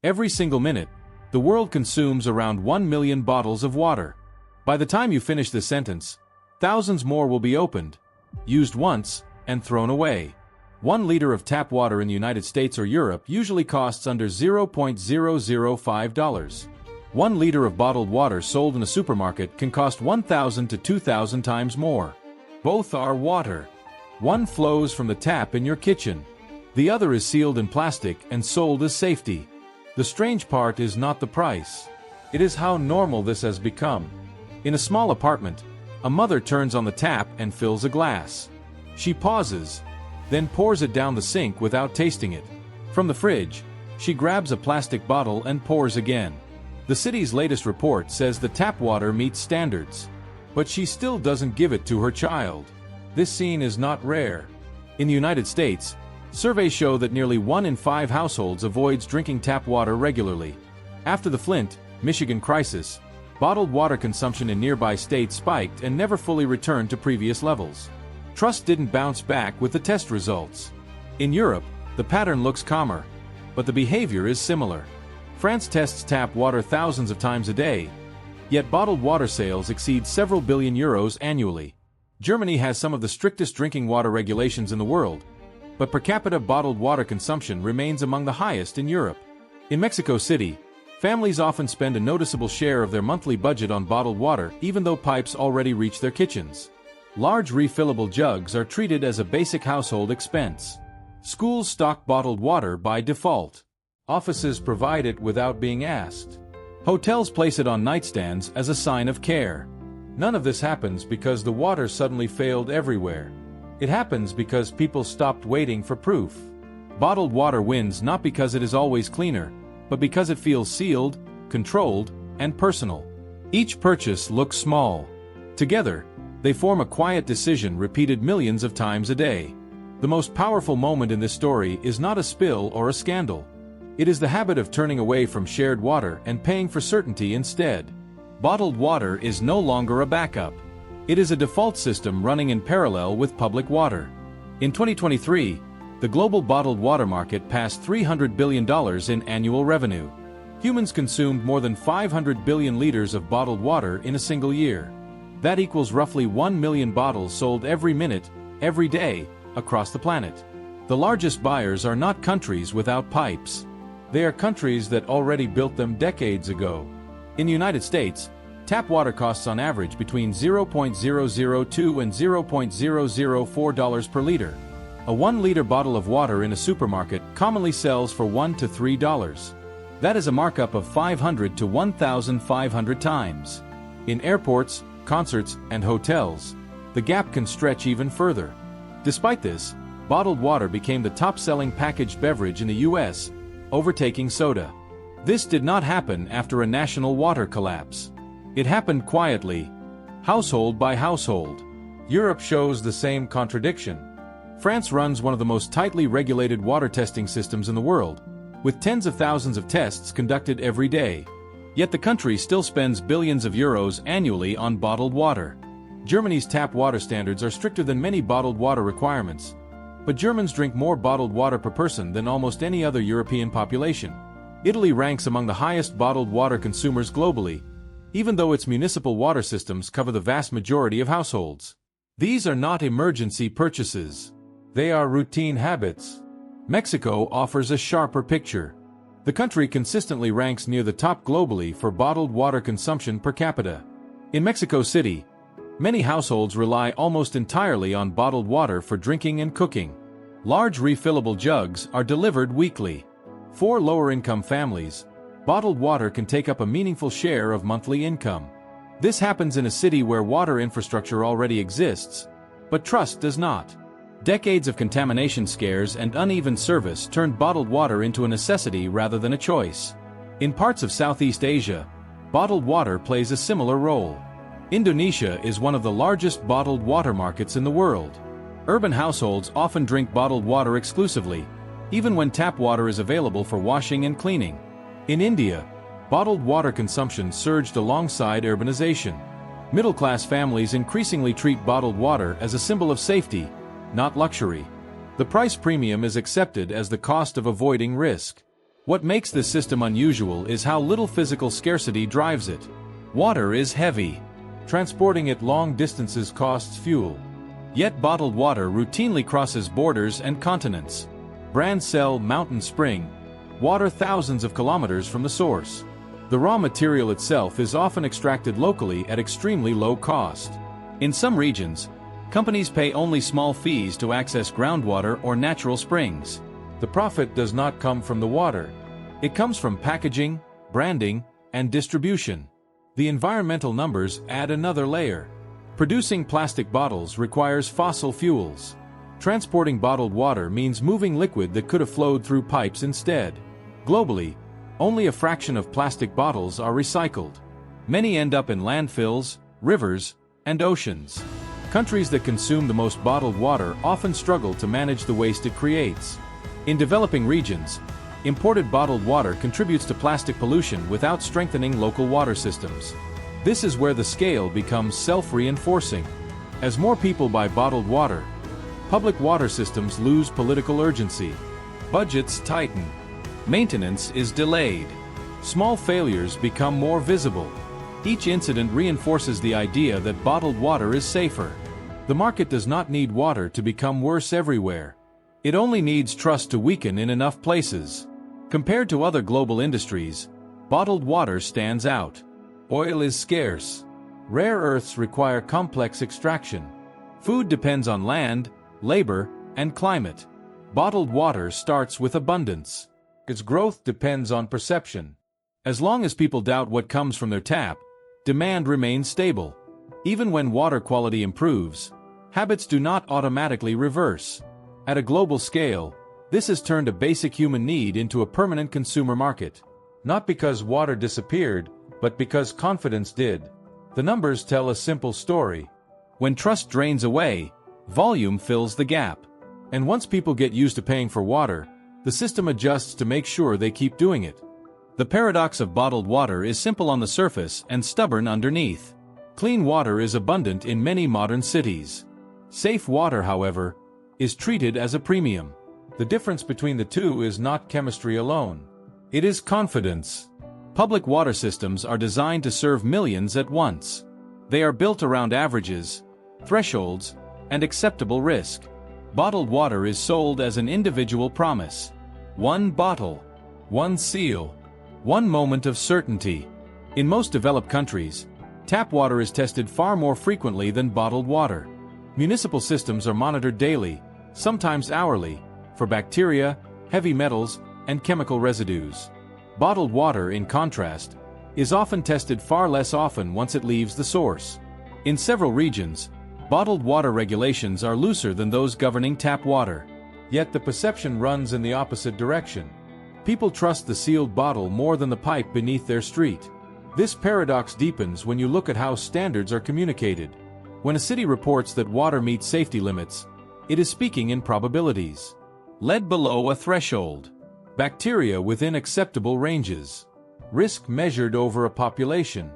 Every single minute, the world consumes around 1 million bottles of water. By the time you finish this sentence, thousands more will be opened, used once, and thrown away. 1 liter of tap water in the United States or Europe usually costs under $0.005. 1 liter of bottled water sold in a supermarket can cost 1,000 to 2,000 times more. Both are water. One flows from the tap in your kitchen. The other is sealed in plastic and sold as safety. The strange part is not the price. It is how normal this has become. In a small apartment, a mother turns on the tap and fills a glass. She pauses, then pours it down the sink without tasting it. From the fridge, she grabs a plastic bottle and pours again. The city's latest report says the tap water meets standards. But she still doesn't give it to her child. This scene is not rare. In the United States, surveys show that nearly 1 in 5 households avoids drinking tap water regularly. After the Flint, Michigan crisis, bottled water consumption in nearby states spiked and never fully returned to previous levels. Trust didn't bounce back with the test results. In Europe, the pattern looks calmer, but the behavior is similar. France tests tap water thousands of times a day, yet bottled water sales exceed several billion euros annually. Germany has some of the strictest drinking water regulations in the world, but per capita bottled water consumption remains among the highest in Europe. In Mexico City, families often spend a noticeable share of their monthly budget on bottled water even though pipes already reach their kitchens. Large refillable jugs are treated as a basic household expense. Schools stock bottled water by default. Offices provide it without being asked. Hotels place it on nightstands as a sign of care. None of this happens because the water suddenly failed everywhere. It happens because people stopped waiting for proof. Bottled water wins not because it is always cleaner, but because it feels sealed, controlled, and personal. Each purchase looks small. Together, they form a quiet decision repeated millions of times a day. The most powerful moment in this story is not a spill or a scandal. It is the habit of turning away from shared water and paying for certainty instead. Bottled water is no longer a backup. It is a default system running in parallel with public water. In 2023, the global bottled water market passed $300 billion in annual revenue. Humans consumed more than 500 billion liters of bottled water in a single year. That equals roughly 1 million bottles sold every minute, every day, across the planet. The largest buyers are not countries without pipes. They are countries that already built them decades ago. In the United States, tap water costs on average between $0.002 and $0.004 per liter. A 1-liter bottle of water in a supermarket commonly sells for $1 to $3. That is a markup of 500 to 1,500 times. In airports, concerts, and hotels, the gap can stretch even further. Despite this, bottled water became the top-selling packaged beverage in the U.S., overtaking soda. This did not happen after a national water collapse. It happened quietly, household by household. Europe shows the same contradiction. France runs one of the most tightly regulated water testing systems in the world, with tens of thousands of tests conducted every day. Yet the country still spends billions of euros annually on bottled water. Germany's tap water standards are stricter than many bottled water requirements, but Germans drink more bottled water per person than almost any other European population. Italy ranks among the highest bottled water consumers globally, even though its municipal water systems cover the vast majority of households. These are not emergency purchases. They are routine habits. Mexico offers a sharper picture. The country consistently ranks near the top globally for bottled water consumption per capita. In Mexico City, many households rely almost entirely on bottled water for drinking and cooking. Large refillable jugs are delivered weekly. For lower-income families, bottled water can take up a meaningful share of monthly income. This happens in a city where water infrastructure already exists, but trust does not. Decades of contamination scares and uneven service turned bottled water into a necessity rather than a choice. In parts of Southeast Asia, bottled water plays a similar role. Indonesia is one of the largest bottled water markets in the world. Urban households often drink bottled water exclusively, even when tap water is available for washing and cleaning. In India, bottled water consumption surged alongside urbanization. Middle-class families increasingly treat bottled water as a symbol of safety, not luxury. The price premium is accepted as the cost of avoiding risk. What makes this system unusual is how little physical scarcity drives it. Water is heavy. Transporting it long distances costs fuel. Yet bottled water routinely crosses borders and continents. Brands sell Mountain Spring water thousands of kilometers from the source. The raw material itself is often extracted locally at extremely low cost. In some regions, companies pay only small fees to access groundwater or natural springs. The profit does not come from the water. It comes from packaging, branding, and distribution. The environmental numbers add another layer. Producing plastic bottles requires fossil fuels. Transporting bottled water means moving liquid that could have flowed through pipes instead. Globally, only a fraction of plastic bottles are recycled. Many end up in landfills, rivers, and oceans. Countries that consume the most bottled water often struggle to manage the waste it creates. In developing regions, imported bottled water contributes to plastic pollution without strengthening local water systems. This is where the scale becomes self-reinforcing. As more people buy bottled water, public water systems lose political urgency. Budgets tighten. Maintenance is delayed. Small failures become more visible. Each incident reinforces the idea that bottled water is safer. The market does not need water to become worse everywhere. It only needs trust to weaken in enough places. Compared to other global industries, bottled water stands out. Oil is scarce. Rare earths require complex extraction. Food depends on land, labor, and climate. Bottled water starts with abundance. Its growth depends on perception. As long as people doubt what comes from their tap, demand remains stable. Even when water quality improves, habits do not automatically reverse. At a global scale, this has turned a basic human need into a permanent consumer market. Not because water disappeared, but because confidence did. The numbers tell a simple story. When trust drains away, volume fills the gap. And once people get used to paying for water, the system adjusts to make sure they keep doing it. The paradox of bottled water is simple on the surface and stubborn underneath. Clean water is abundant in many modern cities. Safe water, however, is treated as a premium. The difference between the two is not chemistry alone. It is confidence. Public water systems are designed to serve millions at once. They are built around averages, thresholds, and acceptable risk. Bottled water is sold as an individual promise. One bottle, one seal, one moment of certainty. In most developed countries, tap water is tested far more frequently than bottled water. Municipal systems are monitored daily, sometimes hourly, for bacteria, heavy metals, and chemical residues. Bottled water, in contrast, is often tested far less often once it leaves the source. In several regions, bottled water regulations are looser than those governing tap water. Yet the perception runs in the opposite direction. People trust the sealed bottle more than the pipe beneath their street. This paradox deepens when you look at how standards are communicated. When a city reports that water meets safety limits, it is speaking in probabilities. Lead below a threshold. Bacteria within acceptable ranges. Risk measured over a population.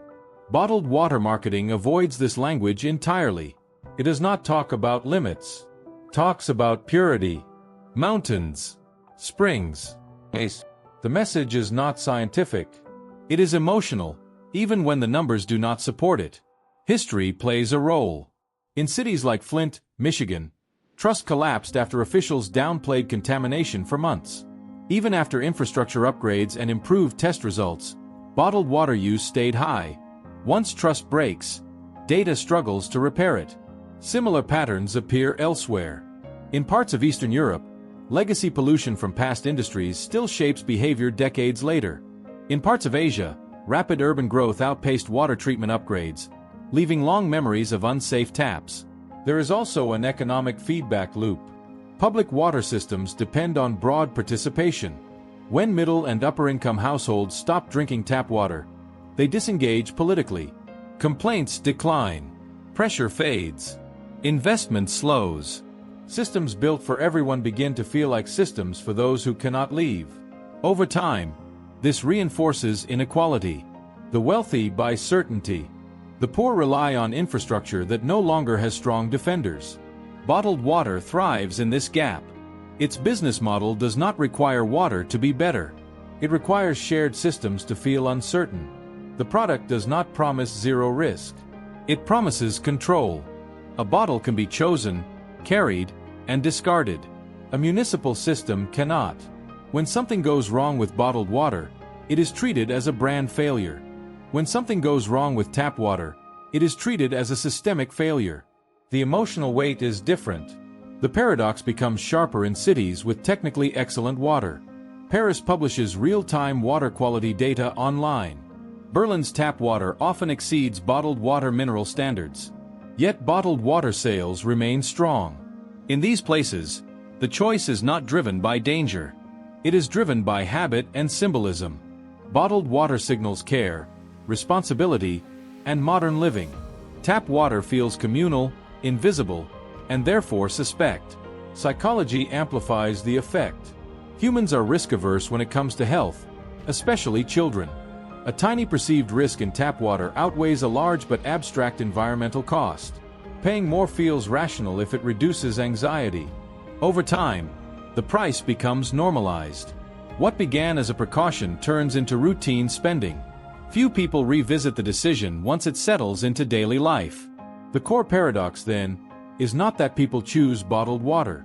Bottled water marketing avoids this language entirely. It does not talk about limits. Talks about purity. Mountains. Springs. The message is not scientific. It is emotional, even when the numbers do not support it. History plays a role. In cities like Flint, Michigan, trust collapsed after officials downplayed contamination for months. Even after infrastructure upgrades and improved test results, bottled water use stayed high. Once trust breaks, data struggles to repair it. Similar patterns appear elsewhere. In parts of Eastern Europe, legacy pollution from past industries still shapes behavior decades later. In parts of Asia, rapid urban growth outpaced water treatment upgrades, leaving long memories of unsafe taps. There is also an economic feedback loop. Public water systems depend on broad participation. When middle and upper-income households stop drinking tap water, they disengage politically. Complaints decline. Pressure fades. Investment slows. Systems built for everyone begin to feel like systems for those who cannot leave. Over time, this reinforces inequality. The wealthy buy certainty. The poor rely on infrastructure that no longer has strong defenders. Bottled water thrives in this gap. Its business model does not require water to be better. It requires shared systems to feel uncertain. The product does not promise zero risk. It promises control. A bottle can be chosen, carried, and discarded. A municipal system cannot. When something goes wrong with bottled water, it is treated as a brand failure. When something goes wrong with tap water, it is treated as a systemic failure. The emotional weight is different. The paradox becomes sharper in cities with technically excellent water. Paris publishes real-time water quality data online. Berlin's tap water often exceeds bottled water mineral standards. Yet bottled water sales remain strong. In these places, the choice is not driven by danger. It is driven by habit and symbolism. Bottled water signals care, responsibility, and modern living. Tap water feels communal, invisible, and therefore suspect. Psychology amplifies the effect. Humans are risk-averse when it comes to health, especially children. A tiny perceived risk in tap water outweighs a large but abstract environmental cost. Paying more feels rational if it reduces anxiety. Over time, the price becomes normalized. What began as a precaution turns into routine spending. Few people revisit the decision once it settles into daily life. The core paradox, then, is not that people choose bottled water.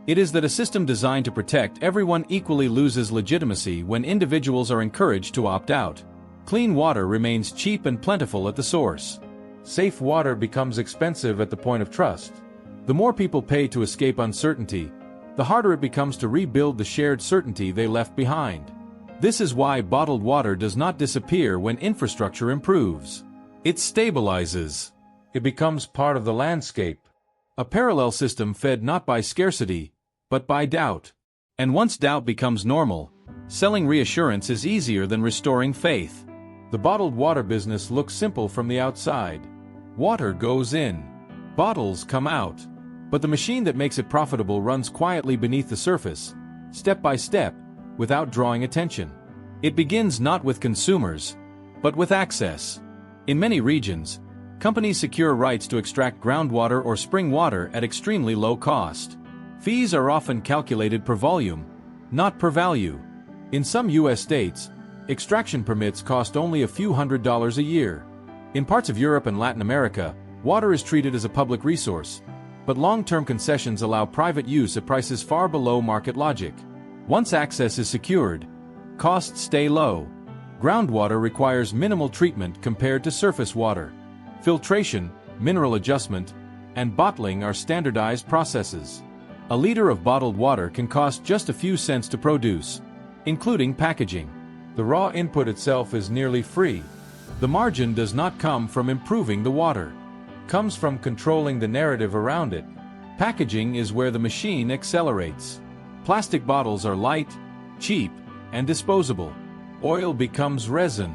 It is that a system designed to protect everyone equally loses legitimacy when individuals are encouraged to opt out. Clean water remains cheap and plentiful at the source. Safe water becomes expensive at the point of trust. The more people pay to escape uncertainty, the harder it becomes to rebuild the shared certainty they left behind. This is why bottled water does not disappear when infrastructure improves. It stabilizes. It becomes part of the landscape. A parallel system fed not by scarcity, but by doubt. And once doubt becomes normal, selling reassurance is easier than restoring faith. The bottled water business looks simple from the outside. Water goes in. Bottles come out. But the machine that makes it profitable runs quietly beneath the surface, step by step, without drawing attention. It begins not with consumers, but with access. In many regions, companies secure rights to extract groundwater or spring water at extremely low cost. Fees are often calculated per volume, not per value. In some U.S. states, extraction permits cost only a few $100s a year. In parts of Europe and Latin America, water is treated as a public resource, but long-term concessions allow private use at prices far below market logic. Once access is secured, costs stay low. Groundwater requires minimal treatment compared to surface water. Filtration, mineral adjustment, and bottling are standardized processes. A liter of bottled water can cost just a few cents to produce, including packaging. The raw input itself is nearly free. The margin does not come from improving the water. It comes from controlling the narrative around it. Packaging is where the machine accelerates. Plastic bottles are light, cheap, and disposable. Oil becomes resin.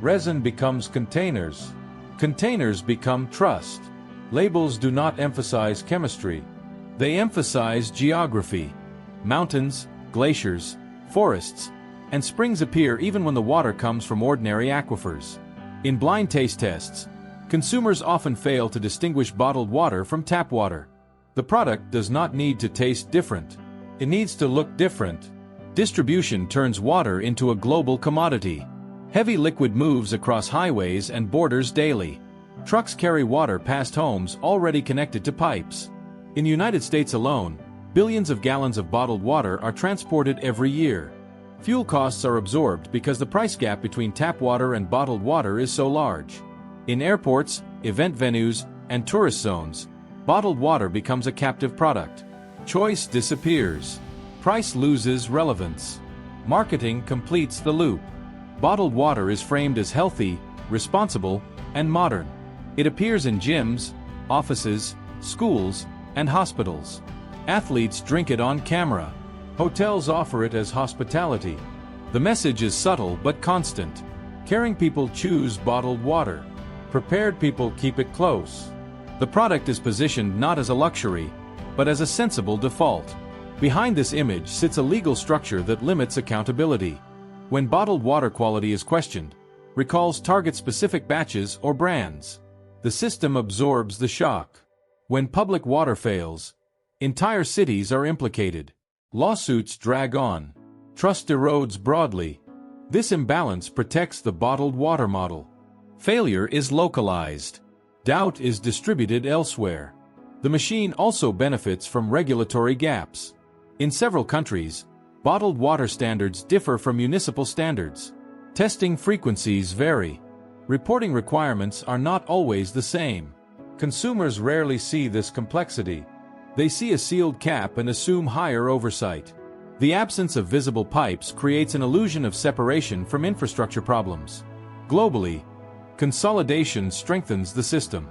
Resin becomes containers. Containers become trust. Labels do not emphasize chemistry. They emphasize geography. Mountains, glaciers, forests, and springs appear even when the water comes from ordinary aquifers. In blind taste tests, consumers often fail to distinguish bottled water from tap water. The product does not need to taste different. It needs to look different. Distribution turns water into a global commodity. Heavy liquid moves across highways and borders daily. Trucks carry water past homes already connected to pipes. In the United States alone, billions of gallons of bottled water are transported every year. Fuel costs are absorbed because the price gap between tap water and bottled water is so large. In airports, event venues, and tourist zones, bottled water becomes a captive product. Choice disappears. Price loses relevance. Marketing completes the loop. Bottled water is framed as healthy, responsible, and modern. It appears in gyms, offices, schools, and hospitals. Athletes drink it on camera. Hotels offer it as hospitality. The message is subtle but constant. Caring people choose bottled water. Prepared people keep it close. The product is positioned not as a luxury, but as a sensible default. Behind this image sits a legal structure that limits accountability. When bottled water quality is questioned, recalls target specific batches or brands. The system absorbs the shock. When public water fails, entire cities are implicated. Lawsuits drag on. Trust erodes broadly. This imbalance protects the bottled water model. Failure is localized. Doubt is distributed elsewhere. The machine also benefits from regulatory gaps. In several countries, bottled water standards differ from municipal standards. Testing frequencies vary. Reporting requirements are not always the same. Consumers rarely see this complexity. They see a sealed cap and assume higher oversight. The absence of visible pipes creates an illusion of separation from infrastructure problems. Globally, consolidation strengthens the system.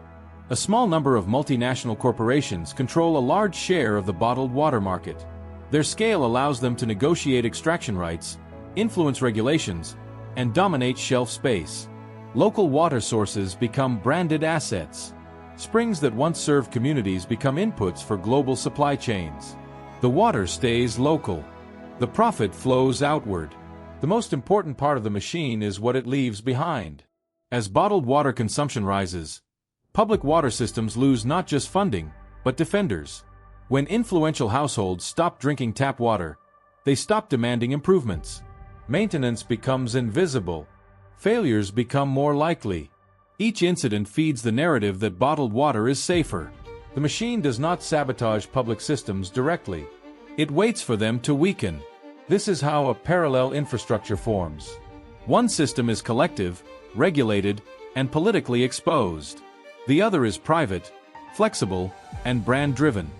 A small number of multinational corporations control a large share of the bottled water market. Their scale allows them to negotiate extraction rights, influence regulations, and dominate shelf space. Local water sources become branded assets. Springs that once served communities become inputs for global supply chains. The water stays local. The profit flows outward. The most important part of the machine is what it leaves behind. As bottled water consumption rises, public water systems lose not just funding, but defenders. When influential households stop drinking tap water, they stop demanding improvements. Maintenance becomes invisible. Failures become more likely. Each incident feeds the narrative that bottled water is safer. The machine does not sabotage public systems directly. It waits for them to weaken. This is how a parallel infrastructure forms. One system is collective, regulated, and politically exposed. The other is private, flexible, and brand-driven.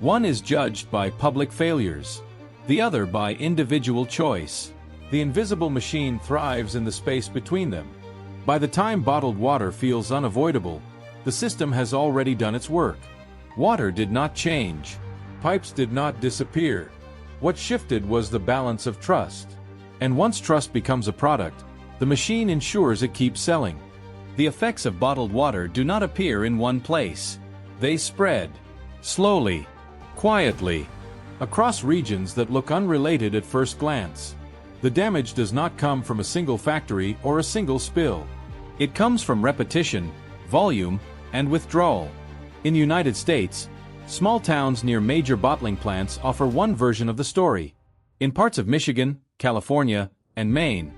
One is judged by public failures, the other by individual choice. The invisible machine thrives in the space between them. By the time bottled water feels unavoidable, the system has already done its work. Water did not change. Pipes did not disappear. What shifted was the balance of trust. And once trust becomes a product, the machine ensures it keeps selling. The effects of bottled water do not appear in one place. They spread, slowly, quietly, across regions that look unrelated at first glance. The damage does not come from a single factory or a single spill. It comes from repetition, volume, and withdrawal. In the United States, small towns near major bottling plants offer one version of the story. In parts of Michigan, California, and Maine,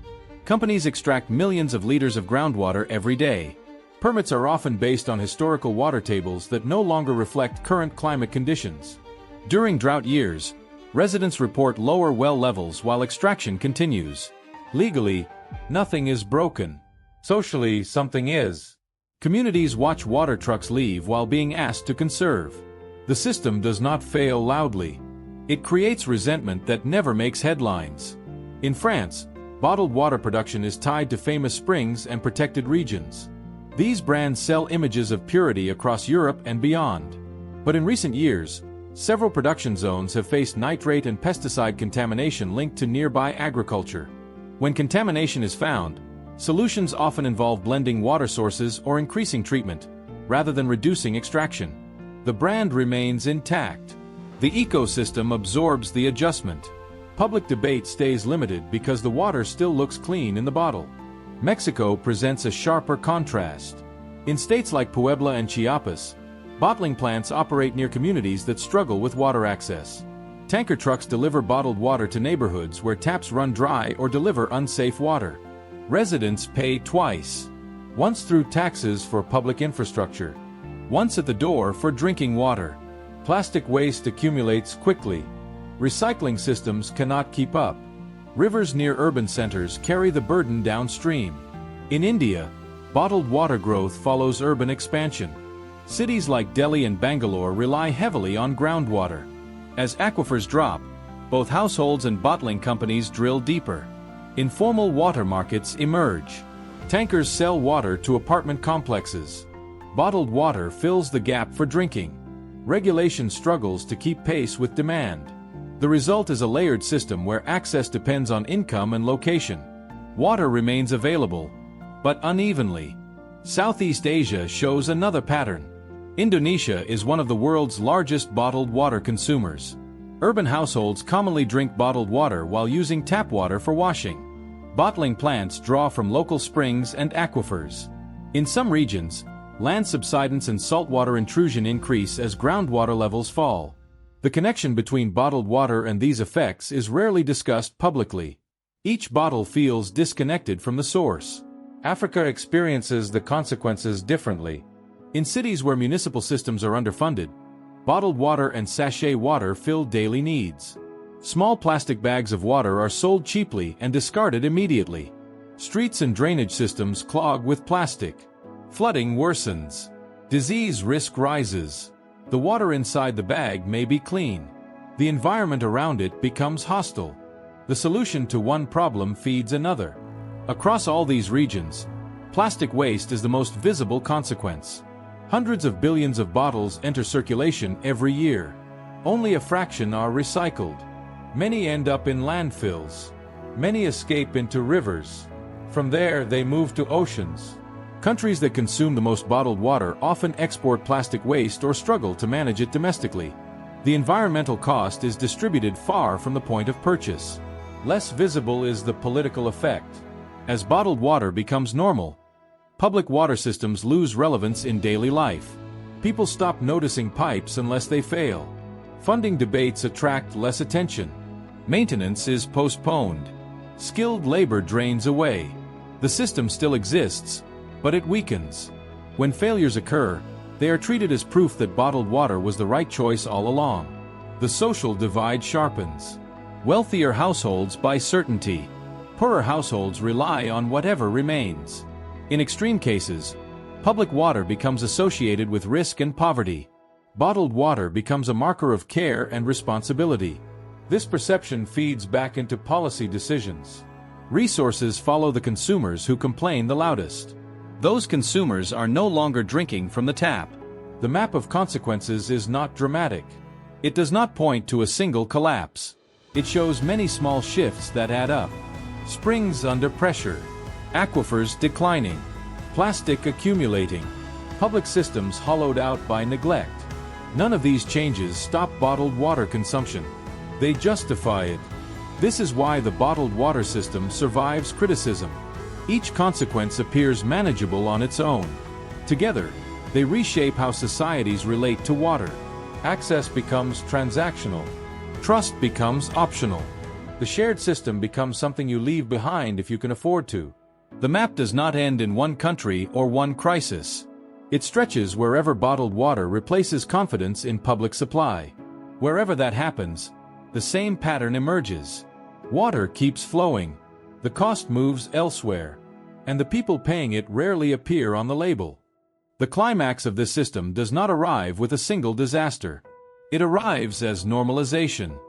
companies extract millions of liters of groundwater every day. Permits are often based on historical water tables that no longer reflect current climate conditions. During drought years, residents report lower well levels while extraction continues. Legally, nothing is broken. Socially, something is. Communities watch water trucks leave while being asked to conserve. The system does not fail loudly. It creates resentment that never makes headlines. In France, bottled water production is tied to famous springs and protected regions. These brands sell images of purity across Europe and beyond. But in recent years, several production zones have faced nitrate and pesticide contamination linked to nearby agriculture. When contamination is found, solutions often involve blending water sources or increasing treatment, rather than reducing extraction. The brand remains intact. The ecosystem absorbs the adjustment. Public debate stays limited because the water still looks clean in the bottle. Mexico presents a sharper contrast. In states like Puebla and Chiapas, bottling plants operate near communities that struggle with water access. Tanker trucks deliver bottled water to neighborhoods where taps run dry or deliver unsafe water. Residents pay twice. Once through taxes for public infrastructure, once at the door for drinking water. Plastic waste accumulates quickly. Recycling systems cannot keep up. Rivers near urban centers carry the burden downstream. In India, bottled water growth follows urban expansion. Cities like Delhi and Bangalore rely heavily on groundwater. As aquifers drop, both households and bottling companies drill deeper. Informal water markets emerge. Tankers sell water to apartment complexes. Bottled water fills the gap for drinking. Regulation struggles to keep pace with demand. The result is a layered system where access depends on income and location. Water remains available, but unevenly. Southeast Asia shows another pattern. Indonesia is one of the world's largest bottled water consumers. Urban households commonly drink bottled water while using tap water for washing. Bottling plants draw from local springs and aquifers. In some regions, land subsidence and saltwater intrusion increase as groundwater levels fall. The connection between bottled water and these effects is rarely discussed publicly. Each bottle feels disconnected from the source. Africa experiences the consequences differently. In cities where municipal systems are underfunded, bottled water and sachet water fill daily needs. Small plastic bags of water are sold cheaply and discarded immediately. Streets and drainage systems clog with plastic. Flooding worsens. Disease risk rises. The water inside the bag may be clean. The environment around it becomes hostile. The solution to one problem feeds another. Across all these regions, plastic waste is the most visible consequence. Hundreds of billions of bottles enter circulation every year. Only a fraction are recycled. Many end up in landfills. Many escape into rivers. From there, they move to oceans. Countries that consume the most bottled water often export plastic waste or struggle to manage it domestically. The environmental cost is distributed far from the point of purchase. Less visible is the political effect. As bottled water becomes normal, public water systems lose relevance in daily life. People stop noticing pipes unless they fail. Funding debates attract less attention. Maintenance is postponed. Skilled labor drains away. The system still exists, but it weakens. When failures occur, they are treated as proof that bottled water was the right choice all along. The social divide sharpens. Wealthier households buy certainty. Poorer households rely on whatever remains. In extreme cases, public water becomes associated with risk and poverty. Bottled water becomes a marker of care and responsibility. This perception feeds back into policy decisions. Resources follow the consumers who complain the loudest. Those consumers are no longer drinking from the tap. The map of consequences is not dramatic. It does not point to a single collapse. It shows many small shifts that add up. Springs under pressure. Aquifers declining. Plastic accumulating. Public systems hollowed out by neglect. None of these changes stop bottled water consumption. They justify it. This is why the bottled water system survives criticism. Each consequence appears manageable on its own. Together, they reshape how societies relate to water. Access becomes transactional. Trust becomes optional. The shared system becomes something you leave behind if you can afford to. The map does not end in one country or one crisis. It stretches wherever bottled water replaces confidence in public supply. Wherever that happens, the same pattern emerges. Water keeps flowing. The cost moves elsewhere, and the people paying it rarely appear on the label. The climax of this system does not arrive with a single disaster. It arrives as normalization.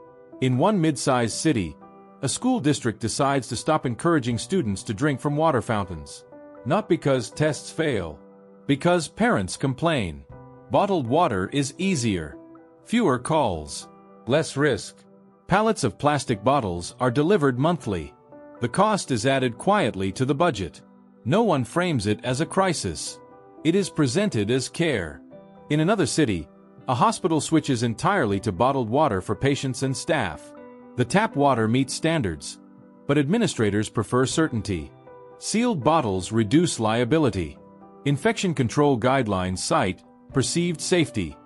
In one mid-sized city, a school district decides to stop encouraging students to drink from water fountains. Not because tests fail, because parents complain. Bottled water is easier. Fewer calls. Less risk. Pallets of plastic bottles are delivered monthly. The cost is added quietly to the budget. No one frames it as a crisis. It is presented as care. In another city, a hospital switches entirely to bottled water for patients and staff. The tap water meets standards, but administrators prefer certainty. Sealed bottles reduce liability. Infection control guidelines cite perceived safety.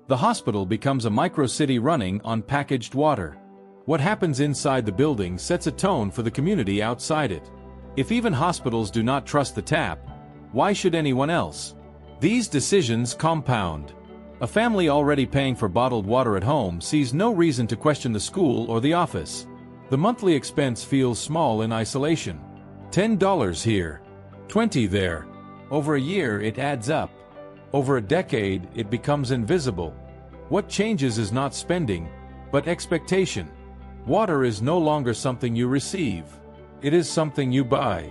The hospital becomes a micro-city running on packaged water. What happens inside the building sets a tone for the community outside it. If even hospitals do not trust the tap, why should anyone else? These decisions compound. A family already paying for bottled water at home sees no reason to question the school or the office. The monthly expense feels small in isolation. $10 here, $20 there. Over a year it adds up. Over a decade it becomes invisible. What changes is not spending, but expectation. Water is no longer something you receive. It is something you buy.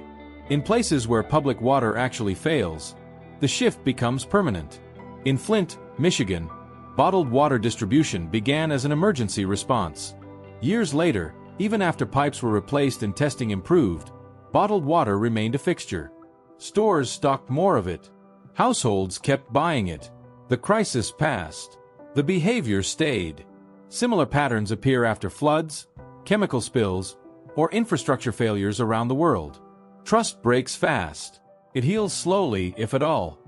In places where public water actually fails, the shift becomes permanent. In Flint, Michigan, bottled water distribution began as an emergency response. Years later, even after pipes were replaced and testing improved, bottled water remained a fixture. Stores stocked more of it. Households kept buying it. The crisis passed. The behavior stayed. Similar patterns appear after floods, chemical spills, or infrastructure failures around the world. Trust breaks fast. It heals slowly, if at all.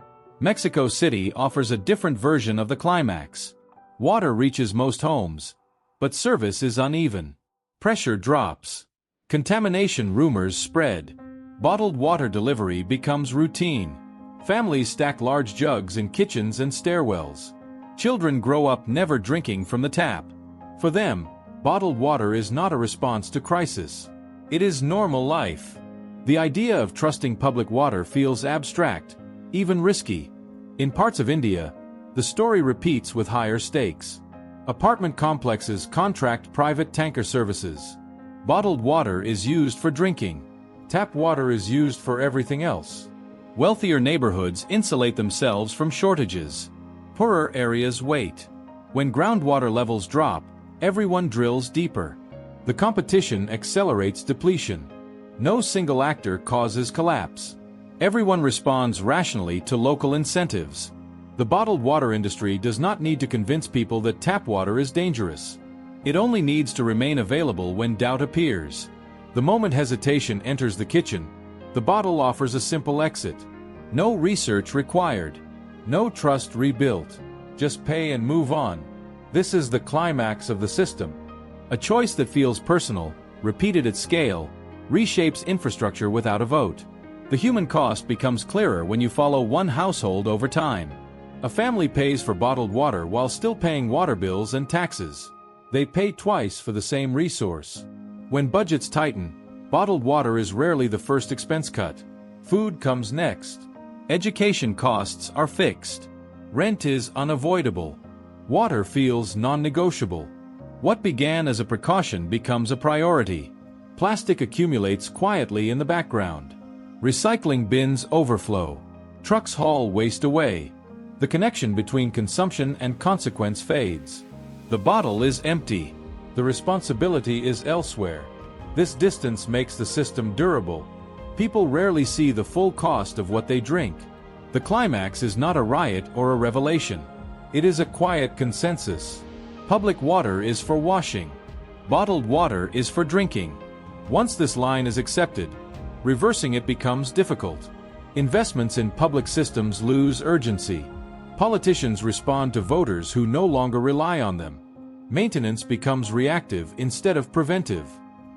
Mexico City offers a different version of the climax. Water reaches most homes, but service is uneven. Pressure drops. Contamination rumors spread. Bottled water delivery becomes routine. Families stack large jugs in kitchens and stairwells. Children grow up never drinking from the tap. For them, bottled water is not a response to crisis. It is normal life. The idea of trusting public water feels abstract, even risky. In parts of India, the story repeats with higher stakes. Apartment complexes contract private tanker services. Bottled water is used for drinking. Tap water is used for everything else. Wealthier neighborhoods insulate themselves from shortages. Poorer areas wait. When groundwater levels drop, everyone drills deeper. The competition accelerates depletion. No single actor causes collapse. Everyone responds rationally to local incentives. The bottled water industry does not need to convince people that tap water is dangerous. It only needs to remain available when doubt appears. The moment hesitation enters the kitchen, the bottle offers a simple exit. No research required. No trust rebuilt. Just pay and move on. This is the climax of the system. A choice that feels personal, repeated at scale, reshapes infrastructure without a vote. The human cost becomes clearer when you follow one household over time. A family pays for bottled water while still paying water bills and taxes. They pay twice for the same resource. When budgets tighten, bottled water is rarely the first expense cut. Food comes next. Education costs are fixed. Rent is unavoidable. Water feels non-negotiable. What began as a precaution becomes a priority. Plastic accumulates quietly in the background. Recycling bins overflow. Trucks haul waste away. The connection between consumption and consequence fades. The bottle is empty. The responsibility is elsewhere. This distance makes the system durable. People rarely see the full cost of what they drink. The climax is not a riot or a revelation. It is a quiet consensus. Public water is for washing. Bottled water is for drinking. Once this line is accepted, reversing it becomes difficult. Investments in public systems lose urgency. Politicians respond to voters who no longer rely on them. Maintenance becomes reactive instead of preventive.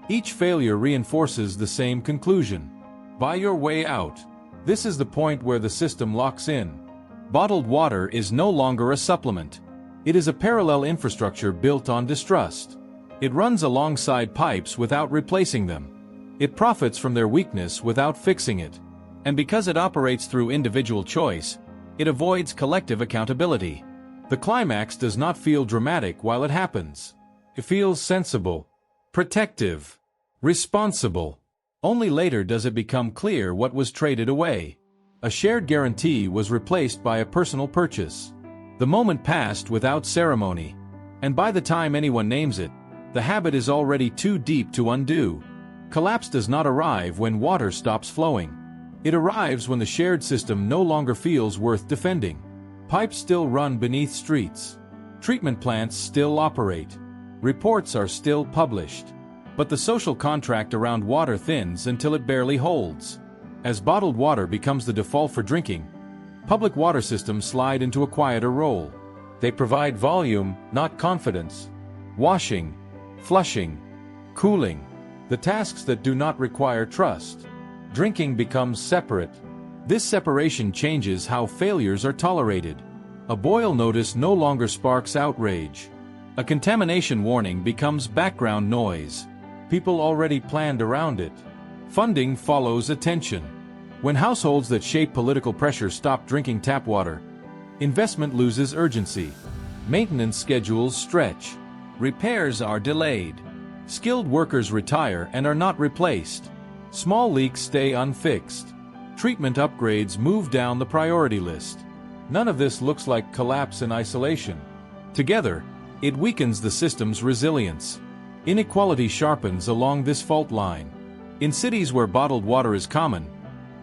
Each failure reinforces the same conclusion. Buy your way out. This is the point where the system locks in. Bottled water is no longer a supplement. It is a parallel infrastructure built on distrust. It runs alongside pipes without replacing them. It profits from their weakness without fixing it. And because it operates through individual choice, it avoids collective accountability. The climax does not feel dramatic while it happens. It feels sensible, protective, responsible. Only later does it become clear what was traded away. A shared guarantee was replaced by a personal purchase. The moment passed without ceremony, and by the time anyone names it, the habit is already too deep to undo. Collapse does not arrive when water stops flowing. It arrives when the shared system no longer feels worth defending. Pipes still run beneath streets. Treatment plants still operate. Reports are still published. But the social contract around water thins until it barely holds. As bottled water becomes the default for drinking, public water systems slide into a quieter role. They provide volume, not confidence. Washing, flushing, cooling, the tasks that do not require trust. Drinking becomes separate. This separation changes how failures are tolerated. A boil notice no longer sparks outrage. A contamination warning becomes background noise. People already planned around it. Funding follows attention. When households that shape political pressure stop drinking tap water, investment loses urgency. Maintenance schedules stretch. Repairs are delayed. Skilled workers retire and are not replaced. Small leaks stay unfixed. Treatment upgrades move down the priority list. None of this looks like collapse in isolation. Together, it weakens the system's resilience. Inequality sharpens along this fault line. In cities where bottled water is common,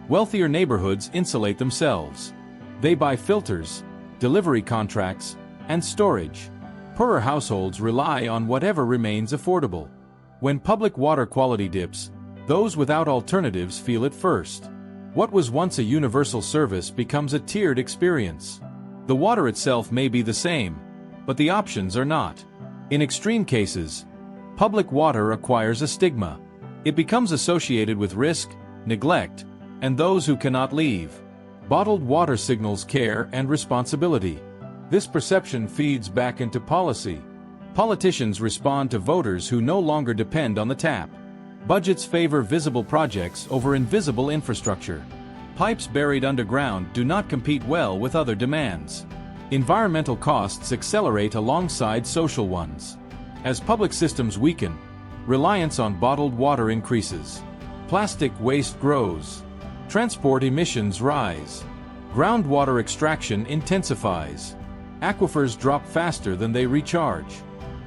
wealthier neighborhoods insulate themselves. They buy filters, delivery contracts, and storage. Poorer households rely on whatever remains affordable. When public water quality dips, those without alternatives feel it first. What was once a universal service becomes a tiered experience. The water itself may be the same, but the options are not. In extreme cases, public water acquires a stigma. It becomes associated with risk, neglect, and those who cannot leave. Bottled water signals care and responsibility. This perception feeds back into policy. Politicians respond to voters who no longer depend on the tap. Budgets favor visible projects over invisible infrastructure. Pipes buried underground do not compete well with other demands. Environmental costs accelerate alongside social ones. As public systems weaken, reliance on bottled water increases. Plastic waste grows. Transport emissions rise. Groundwater extraction intensifies. Aquifers drop faster than they recharge.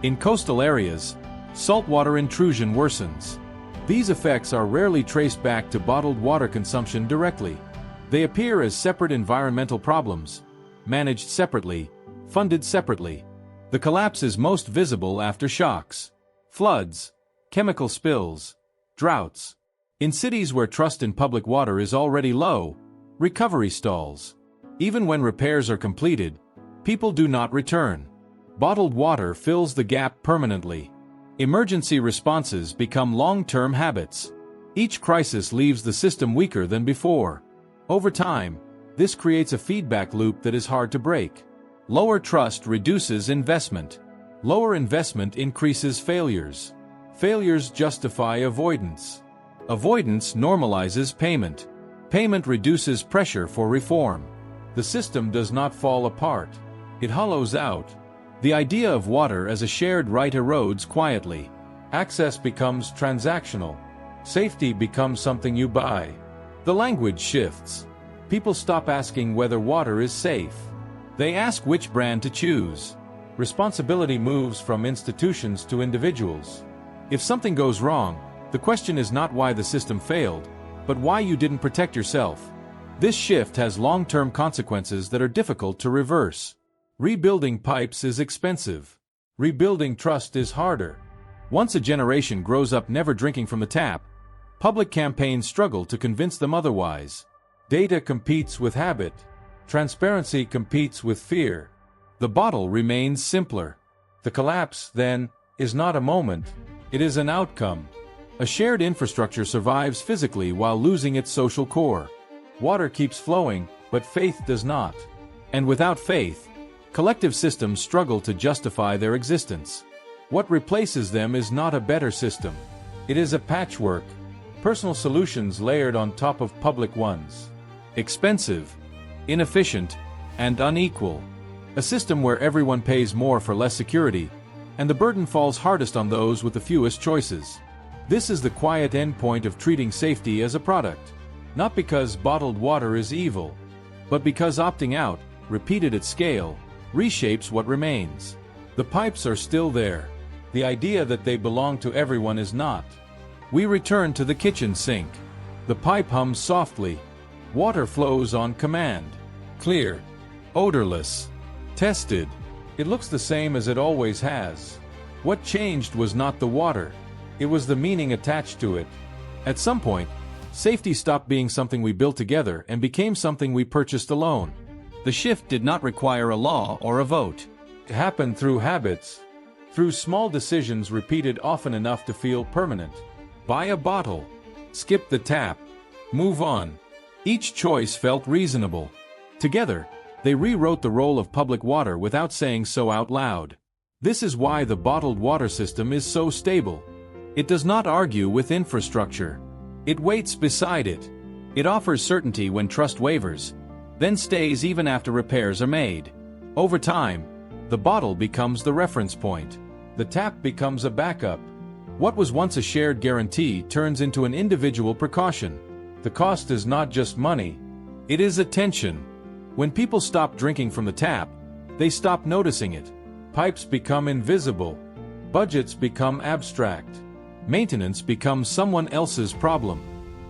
In coastal areas, saltwater intrusion worsens. These effects are rarely traced back to bottled water consumption directly. They appear as separate environmental problems, managed separately, funded separately. The collapse is most visible after shocks, floods, chemical spills, droughts. In cities where trust in public water is already low, recovery stalls. Even when repairs are completed, people do not return. Bottled water fills the gap permanently. Emergency responses become long-term habits. Each crisis leaves the system weaker than before. Over time, this creates a feedback loop that is hard to break. Lower trust reduces investment. Lower investment increases failures. Failures justify avoidance. Avoidance normalizes payment. Payment reduces pressure for reform. The system does not fall apart. It hollows out. The idea of water as a shared right erodes quietly. Access becomes transactional. Safety becomes something you buy. The language shifts. People stop asking whether water is safe. They ask which brand to choose. Responsibility moves from institutions to individuals. If something goes wrong, the question is not why the system failed, but why you didn't protect yourself. This shift has long-term consequences that are difficult to reverse. Rebuilding pipes is expensive. Rebuilding trust is harder. Once a generation grows up never drinking from the tap, public campaigns struggle to convince them otherwise. Data competes with habit. Transparency competes with fear. The bottle remains simpler. The collapse, then, is not a moment. It is an outcome. A shared infrastructure survives physically while losing its social core. Water keeps flowing, but faith does not. And without faith, collective systems struggle to justify their existence. What replaces them is not a better system. It is a patchwork. Personal solutions layered on top of public ones. Expensive, inefficient, and unequal. A system where everyone pays more for less security, and the burden falls hardest on those with the fewest choices. This is the quiet endpoint of treating safety as a product. Not because bottled water is evil, but because opting out, repeated at scale, reshapes what remains. The pipes are still there. The idea that they belong to everyone is not. We return to the kitchen sink. The pipe hums softly. Water flows on command. Clear. Odorless. Tested. It looks the same as it always has. What changed was not the water. It was the meaning attached to it. At some point, safety stopped being something we built together and became something we purchased alone. The shift did not require a law or a vote. It happened through habits, through small decisions repeated often enough to feel permanent. Buy a bottle. Skip the tap. Move on. Each choice felt reasonable. Together, they rewrote the role of public water without saying so out loud. This is why the bottled water system is so stable. It does not argue with infrastructure. It waits beside it. It offers certainty when trust wavers, then stays even after repairs are made. Over time, the bottle becomes the reference point. The tap becomes a backup. What was once a shared guarantee turns into an individual precaution. The cost is not just money. It is attention. When people stop drinking from the tap, they stop noticing it. Pipes become invisible. Budgets become abstract. Maintenance becomes someone else's problem.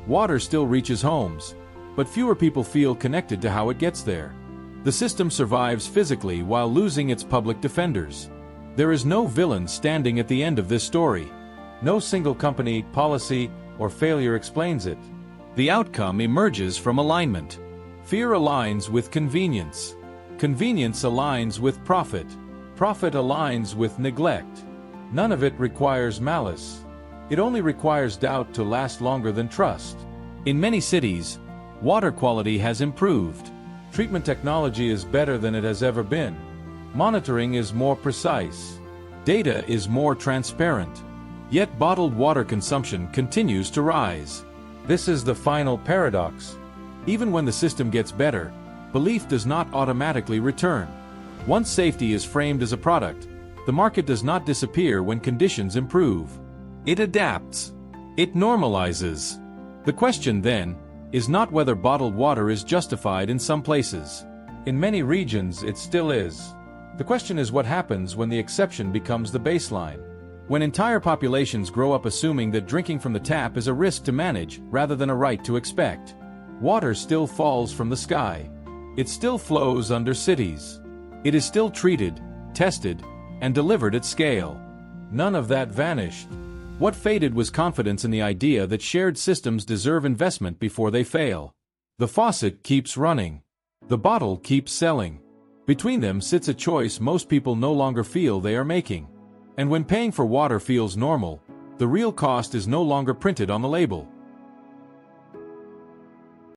Water still reaches homes, but fewer people feel connected to how it gets there. The system survives physically while losing its public defenders. There is no villain standing at the end of this story. No single company, policy, or failure explains it. The outcome emerges from alignment. Fear aligns with convenience. Convenience aligns with profit. Profit aligns with neglect. None of it requires malice. It only requires doubt to last longer than trust. In many cities, water quality has improved. Treatment technology is better than it has ever been. Monitoring is more precise. Data is more transparent. Yet bottled water consumption continues to rise. This is the final paradox. Even when the system gets better, belief does not automatically return. Once safety is framed as a product, the market does not disappear when conditions improve. It adapts. It normalizes. The question, then, is not whether bottled water is justified in some places. In many regions, it still is. The question is what happens when the exception becomes the baseline. When entire populations grow up assuming that drinking from the tap is a risk to manage rather than a right to expect. Water still falls from the sky. It still flows under cities. It is still treated, tested, and delivered at scale. None of that vanished. What faded was confidence in the idea that shared systems deserve investment before they fail. The faucet keeps running. The bottle keeps selling. Between them sits a choice most people no longer feel they are making. And when paying for water feels normal, the real cost is no longer printed on the label.